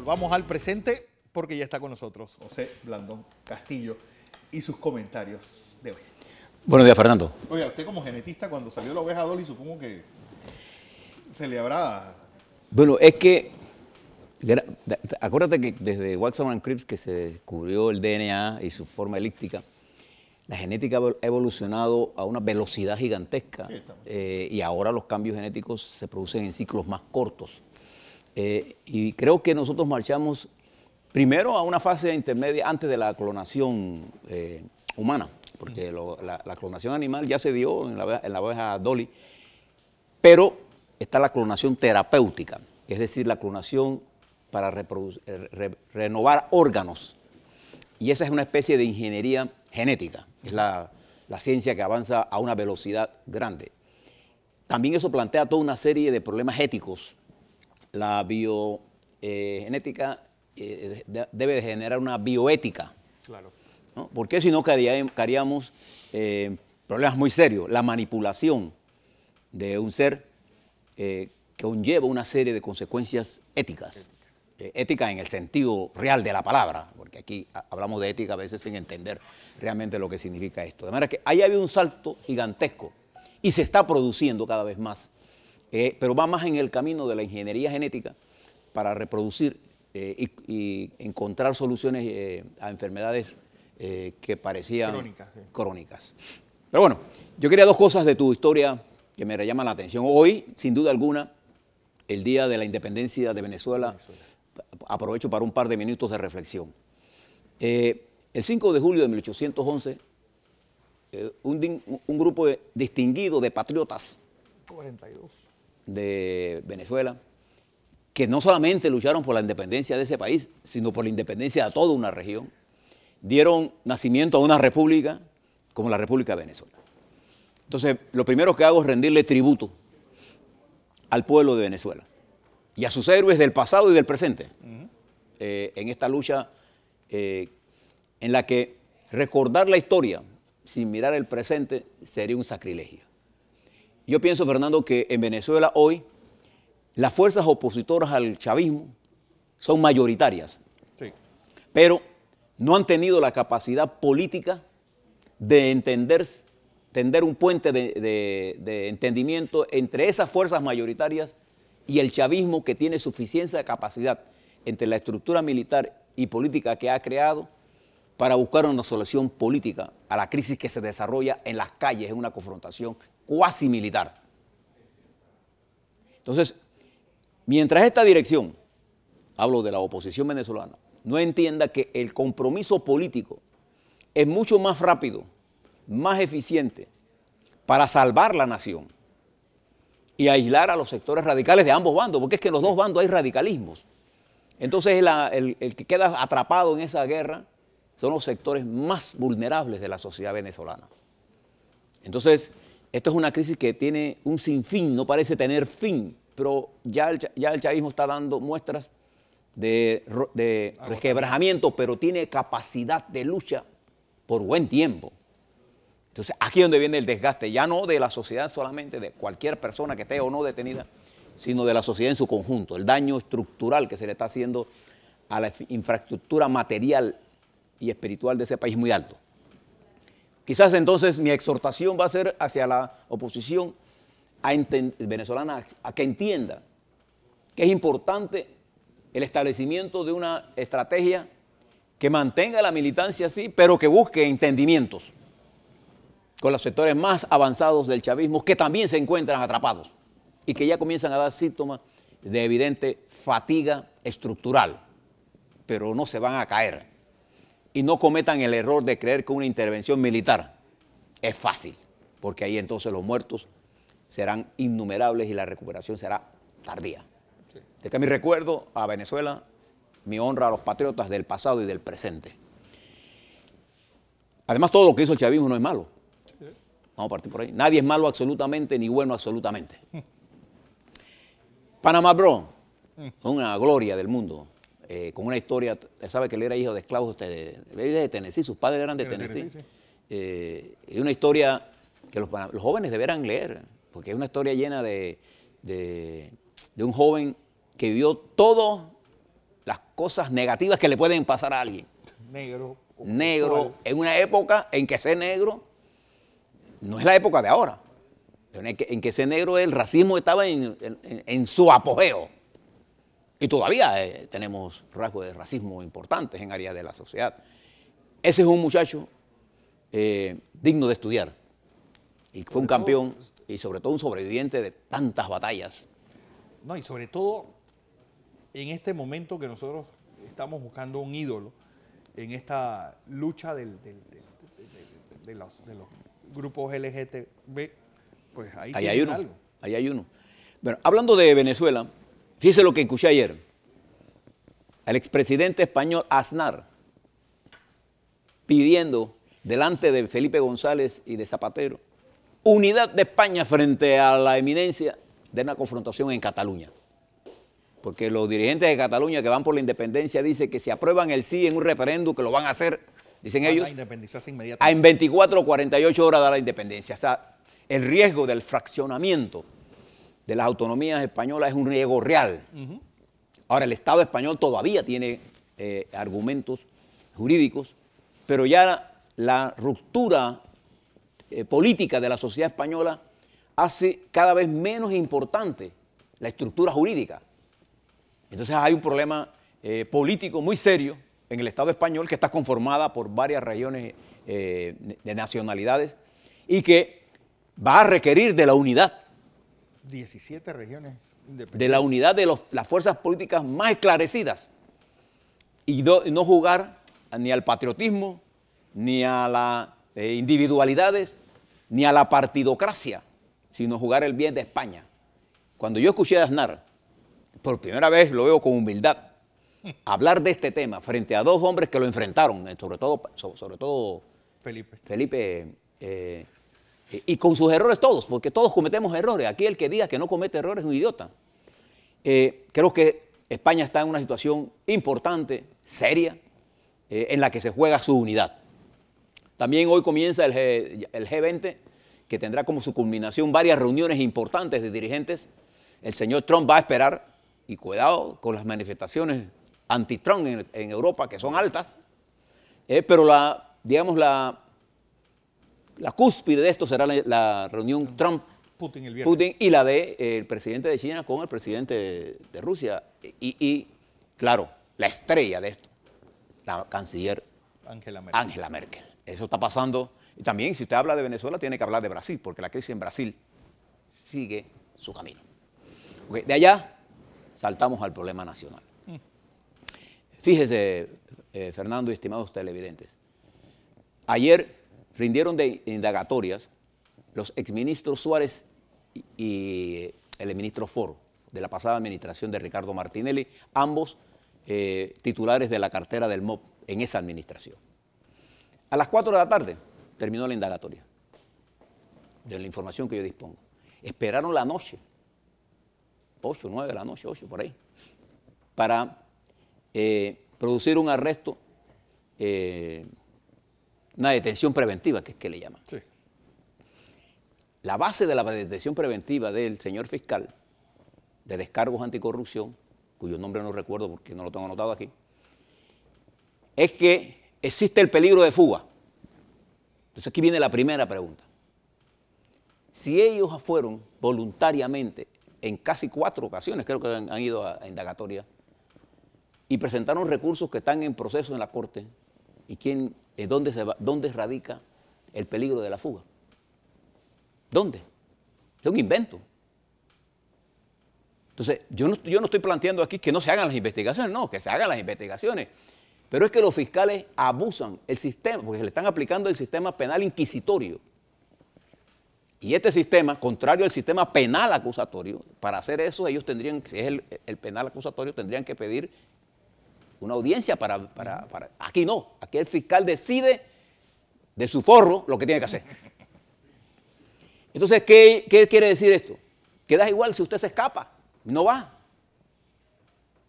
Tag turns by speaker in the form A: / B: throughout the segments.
A: Nos vamos al presente porque ya está con nosotros José Blandón Castillo y sus comentarios de hoy.
B: Buenos días, Fernando.
A: Oiga, usted como genetista, cuando salió la oveja Dolly, supongo que se le habrá...
B: Bueno, es que, acuérdate que desde Watson and Cribbs que se descubrió el DNA y su forma elíptica, la genética ha evolucionado a una velocidad gigantesca, y ahora los cambios genéticos se producen en ciclos más cortos. Y creo que nosotros marchamos primero a una fase intermedia antes de la clonación humana, porque la clonación animal ya se dio en la oveja Dolly, pero está la clonación terapéutica, es decir, la clonación para renovar órganos. Y esa es una especie de ingeniería genética, es la ciencia que avanza a una velocidad grande. También eso plantea toda una serie de problemas éticos. La biogenética debe de generar una bioética. Claro. ¿No? Porque si no caeríamos problemas muy serios. La manipulación de un ser que conlleva una serie de consecuencias éticas. Ética en el sentido real de la palabra, porque aquí hablamos de ética a veces sin entender realmente lo que significa esto. De manera que ahí había un salto gigantesco y se está produciendo cada vez más, pero va más en el camino de la ingeniería genética para reproducir y encontrar soluciones a enfermedades que parecían crónicas. Pero bueno, yo quería dos cosas de tu historia que me llaman la atención. Hoy, sin duda alguna, el Día de la Independencia de Venezuela. Aprovecho para un par de minutos de reflexión. El 5 de julio de 1811, un grupo distinguido de patriotas
A: 42.
B: De Venezuela, que no solamente lucharon por la independencia de ese país, sino por la independencia de toda una región, dieron nacimiento a una república como la República de Venezuela. Entonces, lo primero que hago es rendirle tributo al pueblo de Venezuela y a sus héroes del pasado y del presente, en esta lucha en la que recordar la historia sin mirar el presente sería un sacrilegio. Yo pienso, Fernando, que en Venezuela hoy las fuerzas opositoras al chavismo son mayoritarias, pero no han tenido la capacidad política de tender un puente de entendimiento entre esas fuerzas mayoritarias y el chavismo, que tiene suficiencia de capacidad entre la estructura militar y política que ha creado para buscar una solución política a la crisis que se desarrolla en las calles, en una confrontación cuasi militar. Entonces, mientras esta dirección, hablo de la oposición venezolana, no entienda que el compromiso político es mucho más rápido, más eficiente para salvar la nación y aislar a los sectores radicales de ambos bandos, porque es que en los dos bandos hay radicalismos. Entonces el que queda atrapado en esa guerra son los sectores más vulnerables de la sociedad venezolana. Entonces, esto es una crisis que tiene un sinfín, no parece tener fin, pero ya el chavismo está dando muestras de resquebrajamiento, pero tiene capacidad de lucha por buen tiempo. Entonces, aquí es donde viene el desgaste, ya no de la sociedad solamente, de cualquier persona que esté o no detenida, sino de la sociedad en su conjunto, el daño estructural que se le está haciendo a la infraestructura material y espiritual de ese país muy alto. Quizás entonces mi exhortación va a ser hacia la oposición venezolana a que entienda que es importante el establecimiento de una estrategia que mantenga la militancia así, pero que busque entendimientos con los sectores más avanzados del chavismo, que también se encuentran atrapados y que ya comienzan a dar síntomas de evidente fatiga estructural, pero no se van a caer. Y no cometan el error de creer que una intervención militar es fácil, porque ahí entonces los muertos serán innumerables y la recuperación será tardía. Sí. Es que mi recuerdo a Venezuela, mi honra a los patriotas del pasado y del presente. Además, todo lo que hizo el chavismo no es malo. Vamos a partir por ahí. Nadie es malo absolutamente ni bueno absolutamente. Panamá Bro, una gloria del mundo, con una historia. Sabe que él era hijo de esclavos de Tennessee, sus padres eran de Tennessee. Es una historia que los jóvenes deberán leer, porque es una historia llena de un joven que vivió todo las cosas negativas que le pueden pasar a alguien.
A: Negro.
B: Negro, en una época en que ser negro no es la época de ahora. En que ser negro, el racismo estaba en su apogeo. Y todavía tenemos rasgos de racismo importantes en áreas de la sociedad. Ese es un muchacho digno de estudiar. Y fue un campeón y sobre todo un sobreviviente de tantas batallas.
A: No, y sobre todo en este momento que nosotros estamos buscando un ídolo en esta lucha de los grupos LGTB, pues ahí
B: hay uno,
A: algo.
B: ahí hay uno. Bueno, hablando de Venezuela, fíjese lo que escuché ayer. Al expresidente español Aznar pidiendo delante de Felipe González y de Zapatero unidad de España frente a la eminencia de una confrontación en Cataluña. Porque los dirigentes de Cataluña que van por la independencia dicen que si aprueban el sí en un referéndum, que lo van a hacer, dicen ellos,
A: a independizarse inmediatamente.
B: en 24 o 48 horas de la independencia. O sea, el riesgo del fraccionamiento de las autonomías españolas es un riesgo real. Ahora, el Estado español todavía tiene argumentos jurídicos, pero ya la ruptura política de la sociedad española hace cada vez menos importante la estructura jurídica. Entonces hay un problema político muy serio en el Estado español que está conformada por varias regiones de nacionalidades y que va a requerir de la unidad.
A: 17 regiones independientes.
B: De la unidad de las fuerzas políticas más esclarecidas y no jugar ni al patriotismo, ni a las individualidades, ni a la partidocracia, sino jugar el bien de España. Cuando yo escuché a Aznar, por primera vez lo veo con humildad, hablar de este tema frente a dos hombres que lo enfrentaron, sobre todo Felipe y con sus errores todos, porque todos cometemos errores. Aquí el que diga que no comete errores es un idiota. Creo que España está en una situación importante, seria, en la que se juega su unidad. También hoy comienza el G20, que tendrá como su culminación varias reuniones importantes de dirigentes. El señor Trump va a esperar, y cuidado con las manifestaciones anti-Trump en Europa, que son altas, pero digamos la cúspide de esto será la reunión
A: Putin
B: y la del presidente de China con el presidente de Rusia. Y claro, la estrella de esto, la canciller Angela Merkel. Eso está pasando. Y también, si usted habla de Venezuela, tiene que hablar de Brasil, porque la crisis en Brasil sigue su camino. Okay, de allá saltamos al problema nacional. Fíjese, Fernando y estimados televidentes, ayer rindieron de indagatorias los exministros Suárez y el ministro Foro de la pasada administración de Ricardo Martinelli, ambos titulares de la cartera del MOP en esa administración. A las 4 de la tarde terminó la indagatoria, de la información que yo dispongo. Esperaron la noche, 8, 9 de la noche, 8 por ahí, para producir un arresto, una detención preventiva, que es que le llaman.
A: Sí.
B: La base de la detención preventiva del señor fiscal de descargos anticorrupción, cuyo nombre no recuerdo porque no lo tengo anotado aquí, es que existe el peligro de fuga. Entonces aquí viene la primera pregunta. Si ellos fueron voluntariamente, en casi 4 ocasiones, creo que han ido a indagatoria, y presentaron recursos que están en proceso en la Corte, ¿y dónde radica el peligro de la fuga? ¿Dónde? Es un invento. Entonces, yo no estoy planteando aquí que no se hagan las investigaciones, no, que se hagan las investigaciones. Pero es que los fiscales abusan el sistema, porque le están aplicando el sistema penal inquisitorio. Y este sistema, contrario al sistema penal acusatorio, para hacer eso ellos tendrían, si es el penal acusatorio, tendrían que pedir una audiencia para... Aquí no, aquí el fiscal decide de su forro lo que tiene que hacer. Entonces, ¿qué quiere decir esto? Que da igual si usted se escapa, no va.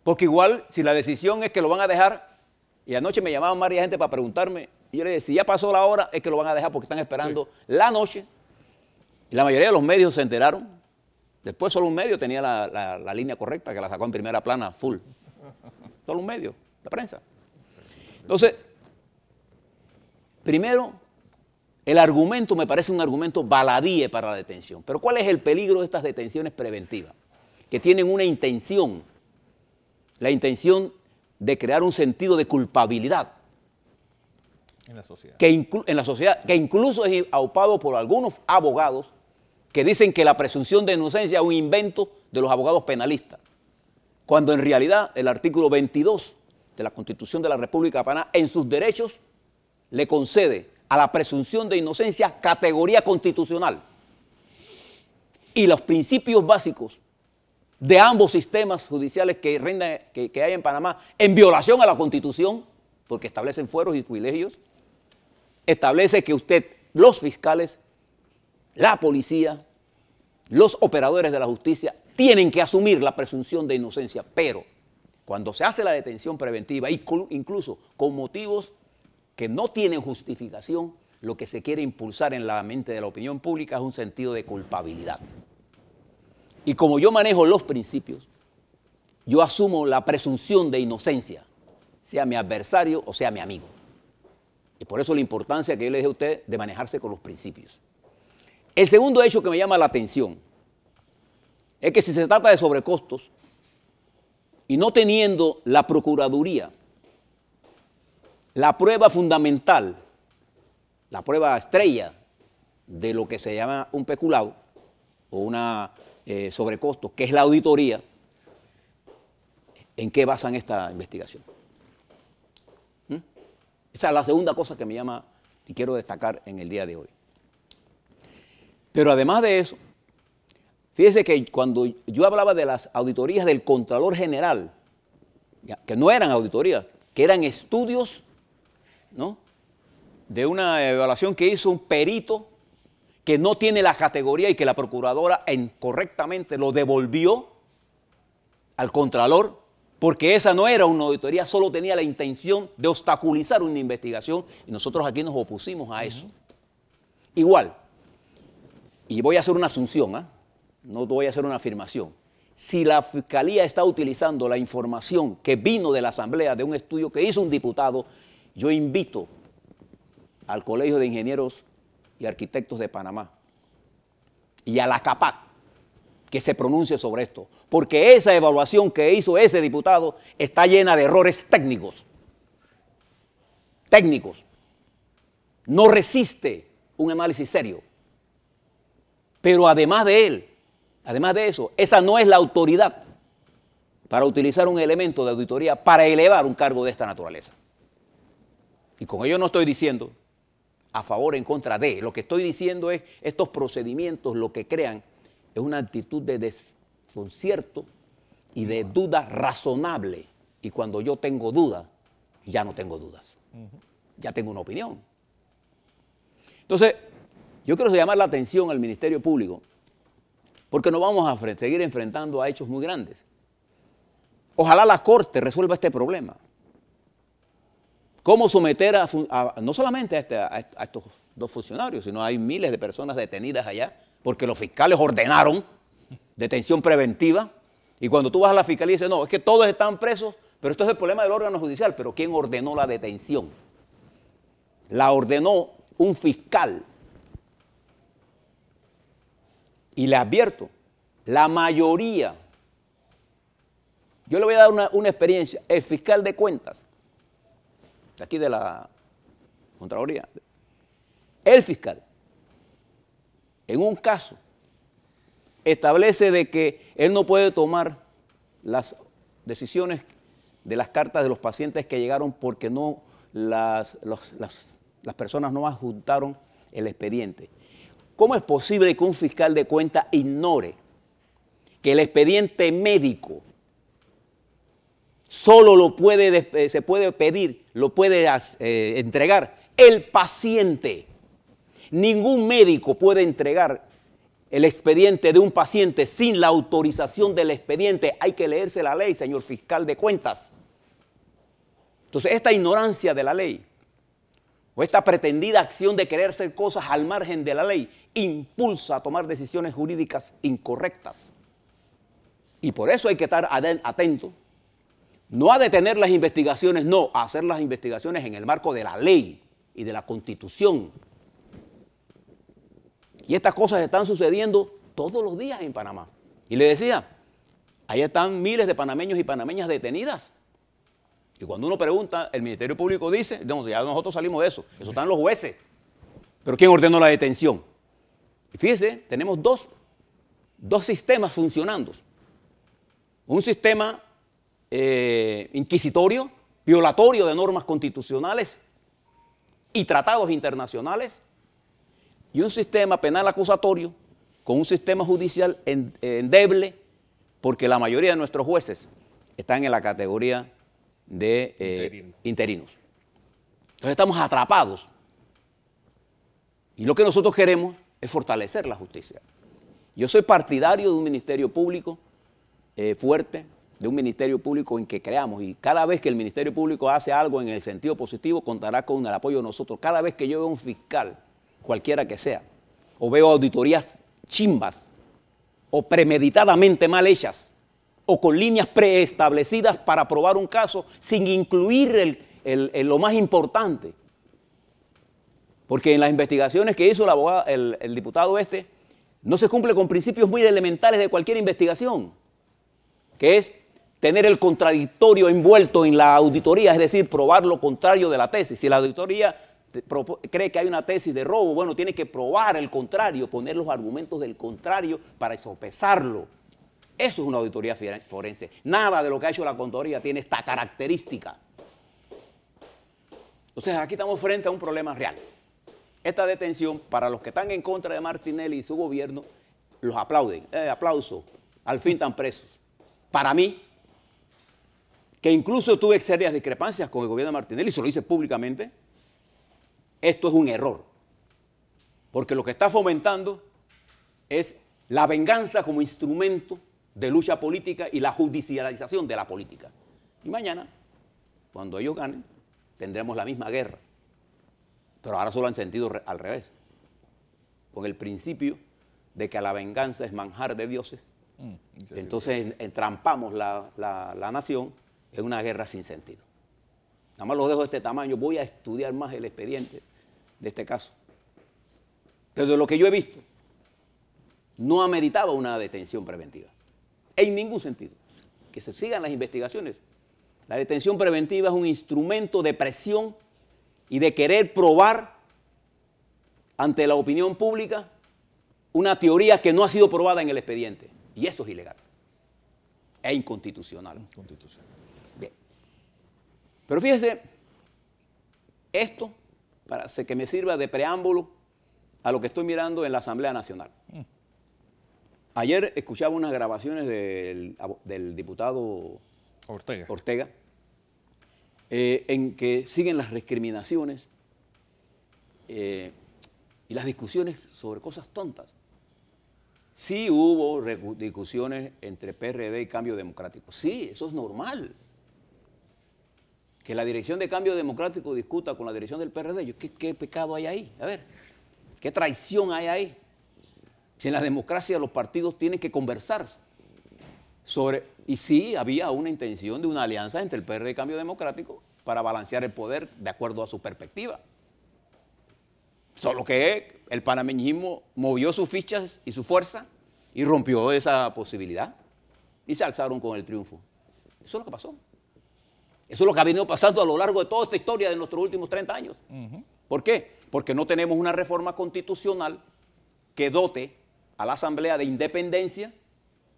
B: Porque igual, si la decisión es que lo van a dejar, y anoche me llamaban varias gente para preguntarme, y yo le decía, si ya pasó la hora, es que lo van a dejar porque están esperando la noche. Y la mayoría de los medios se enteraron. Después solo un medio tenía la línea correcta, que la sacó en primera plana, full. todos los medios, la prensa. Entonces, primero, el argumento me parece un argumento baladí para la detención. Pero ¿cuál es el peligro de estas detenciones preventivas? Que tienen una intención, la intención de crear un sentido de culpabilidad
A: en la sociedad.
B: En la sociedad, que incluso es aupado por algunos abogados que dicen que la presunción de inocencia es un invento de los abogados penalistas, cuando en realidad el artículo 22 de la Constitución de la República de Panamá, en sus derechos, le concede a la presunción de inocencia categoría constitucional. Y los principios básicos de ambos sistemas judiciales que hay en Panamá, en violación a la Constitución, porque establecen fueros y privilegios, establece que los fiscales, la policía, los operadores de la justicia, tienen que asumir la presunción de inocencia, pero cuando se hace la detención preventiva, incluso con motivos que no tienen justificación, lo que se quiere impulsar en la mente de la opinión pública es un sentido de culpabilidad. Y como yo manejo los principios, yo asumo la presunción de inocencia, sea mi adversario o sea mi amigo. Y por eso la importancia que yo le dije a usted de manejarse con los principios. El segundo hecho que me llama la atención es que si se trata de sobrecostos y no teniendo la Procuraduría la prueba fundamental, la prueba estrella de lo que se llama un peculado o una sobrecostos, que es la auditoría, ¿en qué basan esta investigación? Esa es la segunda cosa que me llama y quiero destacar en el día de hoy. Pero además de eso, fíjese que cuando yo hablaba de las auditorías del Contralor General, que no eran auditorías, que eran estudios, ¿no?, de una evaluación que hizo un perito que no tiene la categoría y que la procuradora correctamente lo devolvió al Contralor, porque esa no era una auditoría, solo tenía la intención de obstaculizar una investigación y nosotros aquí nos opusimos a eso. Igual, y voy a hacer una asunción, no voy a hacer una afirmación, si la Fiscalía está utilizando la información que vino de la Asamblea de un estudio que hizo un diputado, yo invito al Colegio de Ingenieros y Arquitectos de Panamá y a la CAPAC que se pronuncie sobre esto, porque esa evaluación que hizo ese diputado está llena de errores técnicos. No resiste un análisis serio. Pero además de eso, esa no es la autoridad para utilizar un elemento de auditoría para elevar un cargo de esta naturaleza. Y con ello no estoy diciendo a favor o en contra de. Lo que estoy diciendo es estos procedimientos lo que crean es una actitud de desconcierto y de duda razonable. Y cuando yo tengo duda, ya no tengo dudas. Ya tengo una opinión. Entonces, yo quiero llamar la atención al Ministerio Público porque nos vamos a seguir enfrentando a hechos muy grandes. Ojalá la Corte resuelva este problema. ¿Cómo someter no solamente a estos dos funcionarios, sino hay miles de personas detenidas allá porque los fiscales ordenaron detención preventiva y cuando tú vas a la fiscalía y dices, no, es que todos están presos, pero esto es el problema del órgano judicial, pero ¿quién ordenó la detención? La ordenó un fiscal. Y le advierto, la mayoría, yo le voy a dar una experiencia, el fiscal de cuentas, de aquí de la Contraloría, el fiscal, en un caso, establece de que él no puede tomar las decisiones de las cartas de los pacientes que llegaron porque no las personas no adjuntaron el expediente. ¿Cómo es posible que un fiscal de cuentas ignore que el expediente médico solo se puede pedir, lo puede entregar el paciente? Ningún médico puede entregar el expediente de un paciente sin la autorización del expediente. Hay que leerse la ley, señor fiscal de cuentas. Entonces, esta ignorancia de la ley o esta pretendida acción de querer hacer cosas al margen de la ley impulsa a tomar decisiones jurídicas incorrectas. Y por eso hay que estar atento. No a detener las investigaciones, no, a hacer las investigaciones en el marco de la ley y de la Constitución. Y estas cosas están sucediendo todos los días en Panamá. Y le decía, ahí están miles de panameños y panameñas detenidas. Y cuando uno pregunta, el Ministerio Público dice, no, ya nosotros salimos de eso están los jueces. Pero ¿quién ordenó la detención? Y fíjese, tenemos dos sistemas funcionando. Un sistema inquisitorio, violatorio de normas constitucionales y tratados internacionales, y un sistema penal acusatorio con un sistema judicial endeble, porque la mayoría de nuestros jueces están en la categoría de interinos. Entonces estamos atrapados. Y lo que nosotros queremos es fortalecer la justicia. Yo soy partidario de un ministerio público fuerte, de un ministerio público en que creamos, y cada vez que el ministerio público hace algo en el sentido positivo, contará con el apoyo de nosotros. Cada vez que yo veo un fiscal, cualquiera que sea, o veo auditorías chimbas, o premeditadamente mal hechas, o con líneas preestablecidas para aprobar un caso sin incluir lo más importante. Porque en las investigaciones que hizo el diputado no se cumple con principios muy elementales de cualquier investigación, que es tener el contradictorio envuelto en la auditoría, es decir, probar lo contrario de la tesis. Si la auditoría cree que hay una tesis de robo, bueno, tiene que probar el contrario, poner los argumentos del contrario para sopesarlo. Eso es una auditoría forense. Nada de lo que ha hecho la Contraloría tiene esta característica. Entonces, aquí estamos frente a un problema real. Esta detención, para los que están en contra de Martinelli y su gobierno, los aplauden. Aplauso, al fin están presos. Para mí, que incluso tuve serias discrepancias con el gobierno de Martinelli, y se lo hice públicamente, esto es un error. Porque lo que está fomentando es la venganza como instrumento de lucha política y la judicialización de la política. Y mañana, cuando ellos ganen, tendremos la misma guerra. Pero ahora solo en sentido al revés. Con el principio de que la venganza es manjar de dioses. Entonces entrampamos la nación en una guerra sin sentido. Nada más lo dejo de este tamaño. Voy a estudiar más el expediente de este caso. Pero de lo que yo he visto, no ameritaba una detención preventiva. En ningún sentido. Que se sigan las investigaciones. La detención preventiva es un instrumento de presión y de querer probar ante la opinión pública una teoría que no ha sido probada en el expediente. Y eso es ilegal. Es inconstitucional. Bien. Pero fíjese, esto, para que me sirva de preámbulo a lo que estoy mirando en la Asamblea Nacional. Ayer escuchaba unas grabaciones del diputado Ortega en que siguen las recriminaciones y las discusiones sobre cosas tontas. Sí hubo discusiones entre PRD y Cambio Democrático. Sí, eso es normal. Que la dirección de Cambio Democrático discuta con la dirección del PRD. ¿Qué pecado hay ahí? A ver, ¿qué traición hay ahí? Si en la democracia los partidos tienen que conversar sobre... Y sí, había una intención de una alianza entre el PRD y Cambio Democrático para balancear el poder de acuerdo a su perspectiva. Solo que el panameñismo movió sus fichas y su fuerza y rompió esa posibilidad y se alzaron con el triunfo. Eso es lo que pasó. Eso es lo que ha venido pasando a lo largo de toda esta historia de nuestros últimos 30 años. ¿Por qué? Porque no tenemos una reforma constitucional que dote a la Asamblea de independencia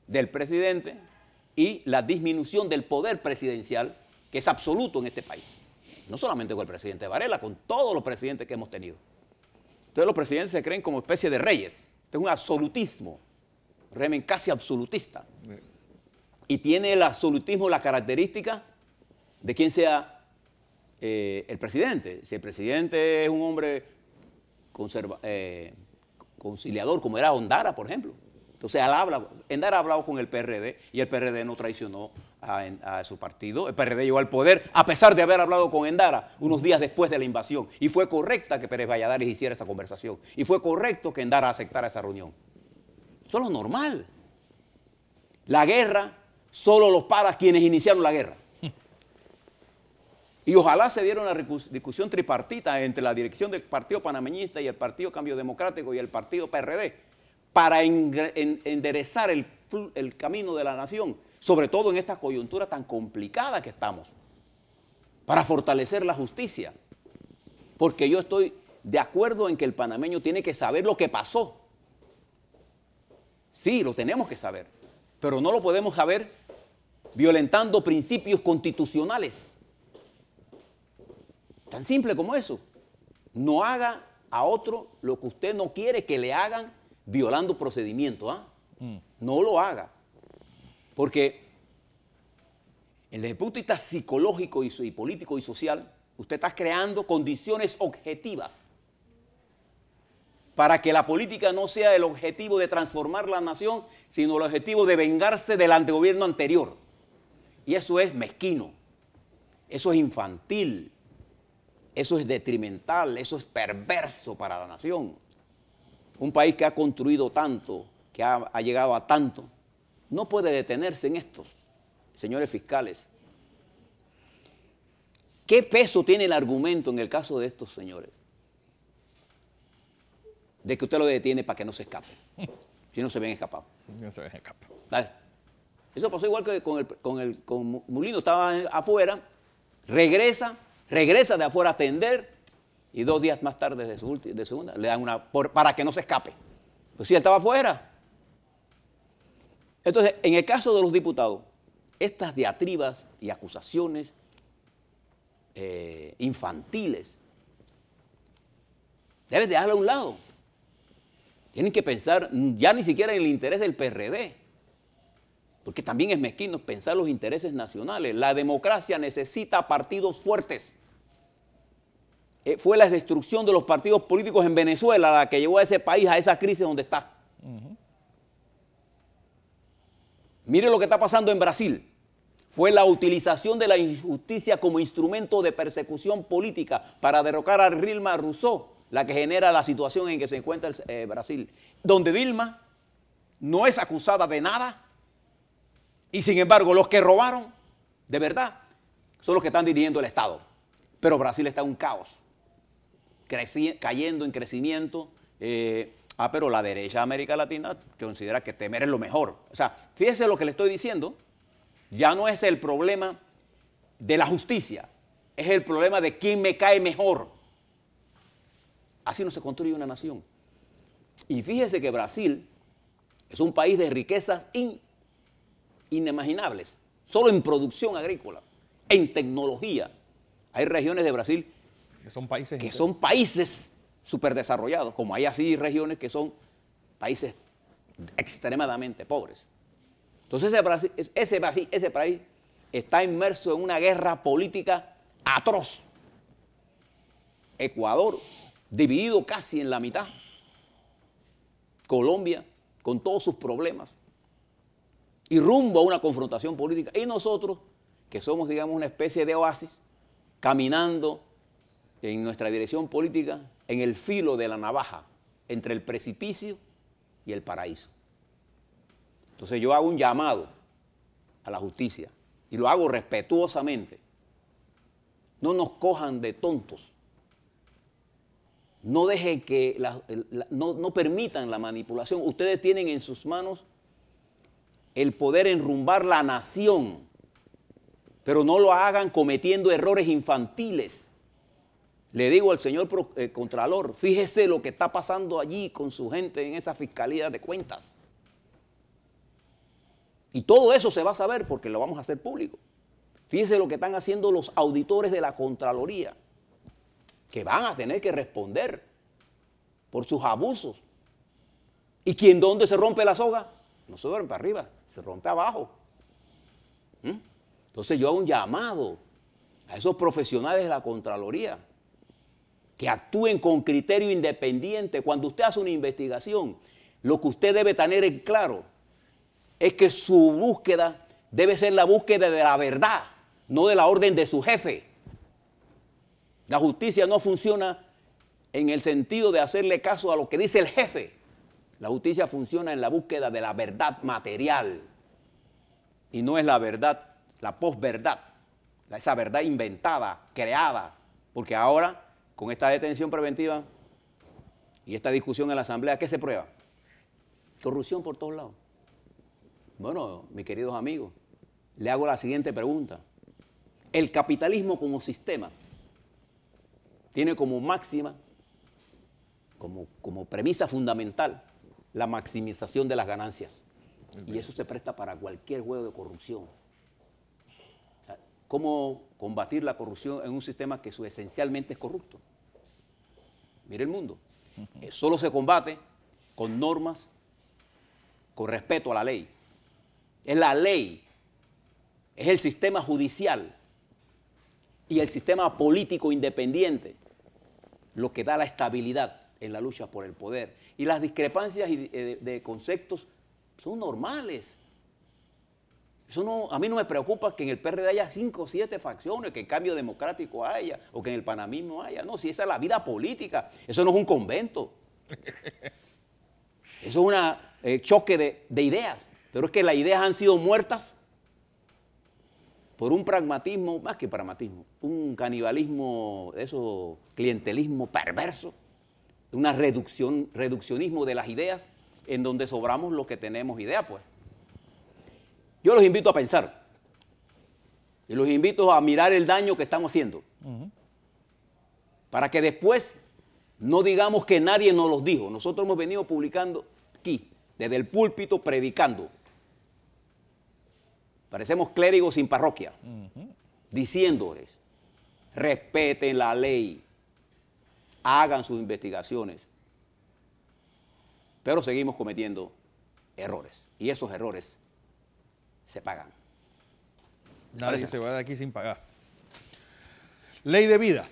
B: del presidente y la disminución del poder presidencial, que es absoluto en este país. No solamente con el presidente Varela, con todos los presidentes que hemos tenido. Entonces los presidentes se creen como especie de reyes. Es un absolutismo, régimen casi absolutista. Y tiene el absolutismo la característica de quien sea el presidente. Si el presidente es un hombre conciliador, como era Ondara, por ejemplo. Entonces, Endara ha hablado con el PRD y el PRD no traicionó a su partido. El PRD llegó al poder a pesar de haber hablado con Endara unos días después de la invasión. Y fue correcta que Pérez Valladares hiciera esa conversación. Y fue correcto que Endara aceptara esa reunión. Eso es lo normal. La guerra solo los para quienes iniciaron la guerra. Y ojalá se diera una discusión tripartita entre la dirección del Partido Panameñista y el Partido Cambio Democrático y el Partido PRD para enderezar el camino de la nación, sobre todo en esta coyuntura tan complicada que estamos, para fortalecer la justicia. Porque yo estoy de acuerdo en que el panameño tiene que saber lo que pasó. Sí, lo tenemos que saber, pero no lo podemos saber violentando principios constitucionales. Tan simple como eso. No haga a otro lo que usted no quiere que le hagan violando procedimientos. No lo haga. Porque desde el punto de vista psicológico y político y social, usted está creando condiciones objetivas para que la política no sea el objetivo de transformar la nación, sino el objetivo de vengarse del antegobierno anterior. Y eso es mezquino, eso es infantil, eso es detrimental, eso es perverso para la nación. Un país que ha construido tanto, que ha llegado a tanto, no puede detenerse en esto, señores fiscales. ¿Qué peso tiene el argumento en el caso de estos señores? De que usted lo detiene para que no se escape. Si no se ven escapados.
A: No se ven escapados.
B: Eso pasó igual que con Mulino. Estaba afuera, regresa de afuera a atender y 2 días más tarde de segunda le dan para que no se escape. Pues sí, él estaba afuera. Entonces, en el caso de los diputados, estas diatribas y acusaciones infantiles deben dejarlo a un lado. Tienen que pensar ya ni siquiera en el interés del PRD, porque también es mezquino pensar los intereses nacionales. La democracia necesita partidos fuertes. Fue la destrucción de los partidos políticos en Venezuela la que llevó a ese país a esa crisis donde está. Mire lo que está pasando en Brasil. Fue la utilización de la injusticia como instrumento de persecución política para derrocar a Dilma Rousseff, la que genera la situación en que se encuentra Brasil, donde Dilma no es acusada de nada y sin embargo los que robaron de verdad son los que están dirigiendo el Estado. Pero Brasil está en un caos, cayendo en crecimiento, pero la derecha de América Latina considera que temer es lo mejor. O sea, fíjese lo que le estoy diciendo, ya no es el problema de la justicia, es el problema de quién me cae mejor. Así no se construye una nación. Y fíjese que Brasil es un país de riquezas inimaginables, solo en producción agrícola, en tecnología. Hay regiones de Brasil que son países superdesarrollados, como hay así regiones que son países extremadamente pobres. Entonces ese país está inmerso en una guerra política atroz. Ecuador, dividido casi en la mitad. Colombia, con todos sus problemas. Y rumbo a una confrontación política. Y nosotros, que somos, digamos, una especie de oasis, caminando en nuestra dirección política, en el filo de la navaja, entre el precipicio y el paraíso. Entonces yo hago un llamado a la justicia, y lo hago respetuosamente. No nos cojan de tontos. No dejen que, no permitan la manipulación. Ustedes tienen en sus manos el poder enrumbar la nación, pero no lo hagan cometiendo errores infantiles. Le digo al señor Contralor, fíjese lo que está pasando allí con su gente en esa Fiscalía de Cuentas. Y todo eso se va a saber porque lo vamos a hacer público. Fíjese lo que están haciendo los auditores de la Contraloría, que van a tener que responder por sus abusos. ¿Y quién dónde se rompe la soga? No se rompe arriba, se rompe abajo. Entonces yo hago un llamado a esos profesionales de la Contraloría que actúen con criterio independiente. Cuando usted hace una investigación, lo que usted debe tener en claro es que su búsqueda debe ser la búsqueda de la verdad, no de la orden de su jefe. La justicia no funciona en el sentido de hacerle caso a lo que dice el jefe. La justicia funciona en la búsqueda de la verdad material y no es la verdad, la posverdad, esa verdad inventada, creada, porque ahora, con esta detención preventiva y esta discusión en la Asamblea, ¿qué se prueba? Corrupción por todos lados. Bueno, mis queridos amigos, le hago la siguiente pregunta. El capitalismo como sistema tiene como máxima, como premisa fundamental, la maximización de las ganancias. Y eso se presta para cualquier juego de corrupción. O sea, ¿cómo combatir la corrupción en un sistema que esencialmente es corrupto? Mire el mundo. Solo se combate con normas, con respeto a la ley. Es la ley, es el sistema judicial y el sistema político independiente lo que da la estabilidad en la lucha por el poder. Y las discrepancias de conceptos son normales. Eso no, a mí no me preocupa que en el PRD haya 5 o 7 facciones, que en Cambio Democrático haya, o que en el panameñismo haya. No, si esa es la vida política, eso no es un convento. Eso es un choque de ideas. Pero es que las ideas han sido muertas por un pragmatismo, más que pragmatismo, un canibalismo, eso, clientelismo perverso, una reduccionismo de las ideas, en donde sobramos los que tenemos idea, pues. Yo los invito a pensar, y los invito a mirar el daño que estamos haciendo, para que después no digamos que nadie nos los dijo. Nosotros hemos venido publicando aquí, desde el púlpito, predicando. Parecemos clérigos sin parroquia, diciéndoles, respeten la ley, hagan sus investigaciones, pero seguimos cometiendo errores, y esos errores se pagan.
A: Nadie se va de aquí sin pagar. Ley de vida.